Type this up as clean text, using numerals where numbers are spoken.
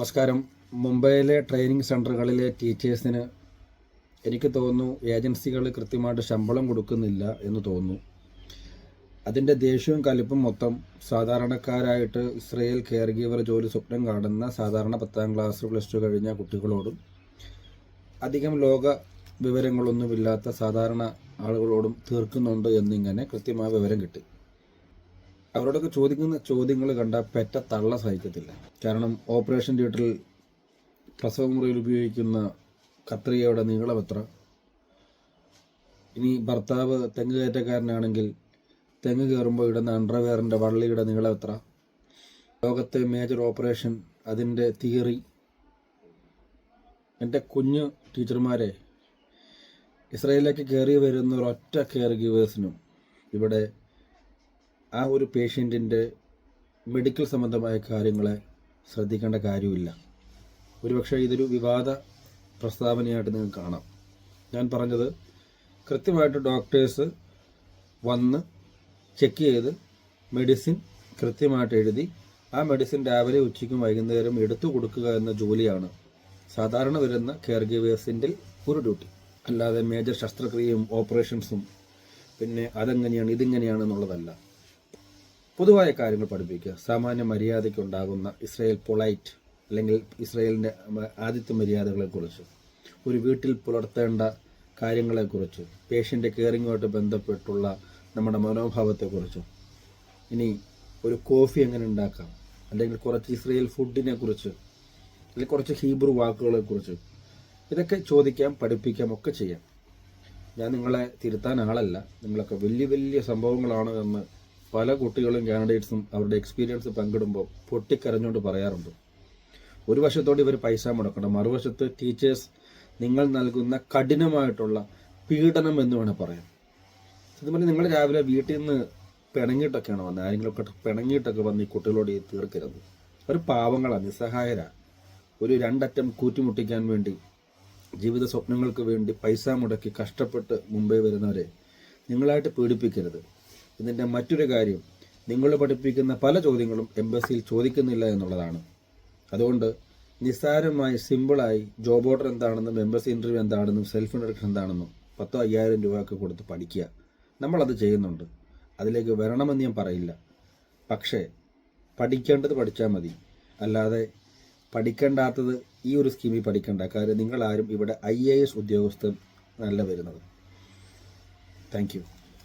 നമസ്കാരം. മുംബൈയിലെ ട്രെയിനിങ് സെൻ്ററുകളിലെ ടീച്ചേഴ്സിന് എനിക്ക് തോന്നുന്നു ഏജൻസികൾ കൃത്യമായിട്ട് ശമ്പളം കൊടുക്കുന്നില്ല എന്ന് തോന്നുന്നു. അതിൻ്റെ ദേഷ്യവും കലിപ്പും മൊത്തം സാധാരണക്കാരായിട്ട് ഇസ്രയേൽ കെയർ ഗീവർ ജോലി സ്വപ്നം കാണുന്ന സാധാരണ 10ാം ക്ലാസ് +2 കഴിഞ്ഞ കുട്ടികളോടും അധികം ലോക വിവരങ്ങളൊന്നുമില്ലാത്ത സാധാരണ ആളുകളോടും തീർക്കുന്നുണ്ട് എന്നിങ്ങനെ കൃത്യമായ വിവരം കിട്ടി. അവരോടൊക്കെ ചോദിക്കുന്ന ചോദ്യങ്ങൾ കണ്ടാൽ പെറ്റ തള്ള സഹിക്കത്തില്ല. കാരണം ഓപ്പറേഷൻ തിയേറ്ററിൽ പ്രസവമുറിയിൽ ഉപയോഗിക്കുന്ന കത്രികയുടെ നീളം എത്ര, ഇനി ഭർത്താവ് തെങ്ങ് കയറ്റക്കാരനാണെങ്കിൽ തെങ്ങ് കയറുമ്പോൾ ഇടുന്ന അണ്ടർവെയറിൻ്റെ വള്ളിയുടെ നീളം എത്ര, ലോകത്തെ മേജർ ഓപ്പറേഷൻ അതിൻ്റെ തിയറി. എൻ്റെ കുഞ്ഞു ടീച്ചർമാരെ, ഇസ്രായേലിലേക്ക് കയറി വരുന്ന ഒരൊറ്റ കെയർ ഗീവേഴ്സിനും ഇവിടെ ആ ഒരു പേഷ്യൻറ്റിൻ്റെ മെഡിക്കൽ സംബന്ധമായ കാര്യങ്ങളെ ശ്രദ്ധിക്കേണ്ട കാര്യമില്ല. ഒരുപക്ഷെ ഇതൊരു വിവാദ പ്രസ്താവനയായിട്ട് നിങ്ങൾക്ക് കാണാം. ഞാൻ പറഞ്ഞത് കൃത്യമായിട്ട് ഡോക്ടേഴ്സ് വന്ന് ചെക്ക് ചെയ്ത് മെഡിസിൻ കൃത്യമായിട്ട് എഴുതി ആ മെഡിസിൻ രാവിലെ ഉച്ചയ്ക്കും വൈകുന്നേരം എടുത്തു കൊടുക്കുക എന്ന ജോലിയാണ് സാധാരണ വരുന്ന കെയർ ഗീവേഴ്സിൻ്റെ ഒരു ഡ്യൂട്ടി. അല്ലാതെ മേജർ ശസ്ത്രക്രിയയും ഓപ്പറേഷൻസും പിന്നെ അതെങ്ങനെയാണ് ഇതിങ്ങനെയാണെന്നുള്ളതല്ല. പൊതുവായ കാര്യങ്ങൾ പഠിപ്പിക്കുക. സാമാന്യ മര്യാദയ്ക്കുണ്ടാകുന്ന ഇസ്രായേൽ പൊളൈറ്റ് അല്ലെങ്കിൽ ഇസ്രായേലിൻ്റെ ആതിഥ്യ മര്യാദകളെക്കുറിച്ച്, ഒരു വീട്ടിൽ പുലർത്തേണ്ട കാര്യങ്ങളെക്കുറിച്ച്, പേഷ്യൻ്റ് കെയറിങ്ങുമായിട്ട് ബന്ധപ്പെട്ടുള്ള നമ്മുടെ മനോഭാവത്തെക്കുറിച്ചും, ഇനി ഒരു കോഫി എങ്ങനെ ഉണ്ടാക്കാം, അല്ലെങ്കിൽ കുറച്ച് ഇസ്രായേൽ ഫുഡിനെ കുറിച്ച്, അല്ലെങ്കിൽ കുറച്ച് ഹീബ്രു വാക്കുകളെക്കുറിച്ച്, ഇതൊക്കെ ചോദിക്കാം, പഠിപ്പിക്കാം, ഒക്കെ ചെയ്യാം. ഞാൻ നിങ്ങളെ തിരുത്താൻ ആളല്ല. നിങ്ങളൊക്കെ വലിയ വലിയ സംഭവങ്ങളാണ് എന്ന് പല കുട്ടികളും കാൻഡിഡേറ്റ്സും അവരുടെ എക്സ്പീരിയൻസ് പങ്കിടുമ്പോൾ പൊട്ടിക്കരഞ്ഞുകൊണ്ട് പറയാറുണ്ട്. ഒരു വശത്തോടെ ഇവർ പൈസ മുടക്കണം, മറുവശത്ത് ടീച്ചേഴ്സ് നിങ്ങൾ നൽകുന്ന കഠിനമായിട്ടുള്ള പീഡനം എന്ന് വേണേൽ പറയാം. അതുപോലെ നിങ്ങൾ രാവിലെ വീട്ടിൽ നിന്ന് പിണങ്ങിയിട്ടൊക്കെയാണ് വന്നത്. ആരെങ്കിലുമൊക്കെ പിണങ്ങിയിട്ടൊക്കെ വന്ന് ഈ കുട്ടികളോട് തീർക്കരുത്. ഒരു പാവങ്ങളാണ്, നിസ്സഹായരാണ്. ഒരു രണ്ടറ്റം കൂറ്റിമുട്ടിക്കാൻ വേണ്ടി, ജീവിത സ്വപ്നങ്ങൾക്ക് വേണ്ടി പൈസ മുടക്കി കഷ്ടപ്പെട്ട് മുംബൈ വരുന്നവരെ നിങ്ങളായിട്ട് പീഡിപ്പിക്കരുത്. ഇതിൻ്റെ മറ്റൊരു കാര്യം, നിങ്ങൾ പഠിപ്പിക്കുന്ന പല ചോദ്യങ്ങളും എംബസിയിൽ ചോദിക്കുന്നില്ല എന്നുള്ളതാണ്. അതുകൊണ്ട് നിസ്സാരമായി സിമ്പിളായി ജോബ് ഓർഡർ എന്താണെന്നും എംബസി ഇൻ്റർവ്യൂ എന്താണെന്നും സെൽഫ് ഇൻട്രൊഡക്ഷൻ എന്താണെന്നും 10,000-5,000 രൂപയൊക്കെ കൊടുത്ത് പഠിക്കുക. നമ്മളത് ചെയ്യുന്നുണ്ട്, അതിലേക്ക് വരണമെന്ന് ഞാൻ പറയില്ല. പക്ഷേ പഠിക്കേണ്ടത് പഠിച്ചാൽ മതി. അല്ലാതെ പഠിക്കേണ്ടാത്തത് ഈ ഒരു സ്കീമിൽ പഠിക്കേണ്ട. കാര്യം നിങ്ങളാരും ഇവിടെ IAS ഉദ്യോഗസ്ഥർ നല്ല വരുന്നത്. Thank you.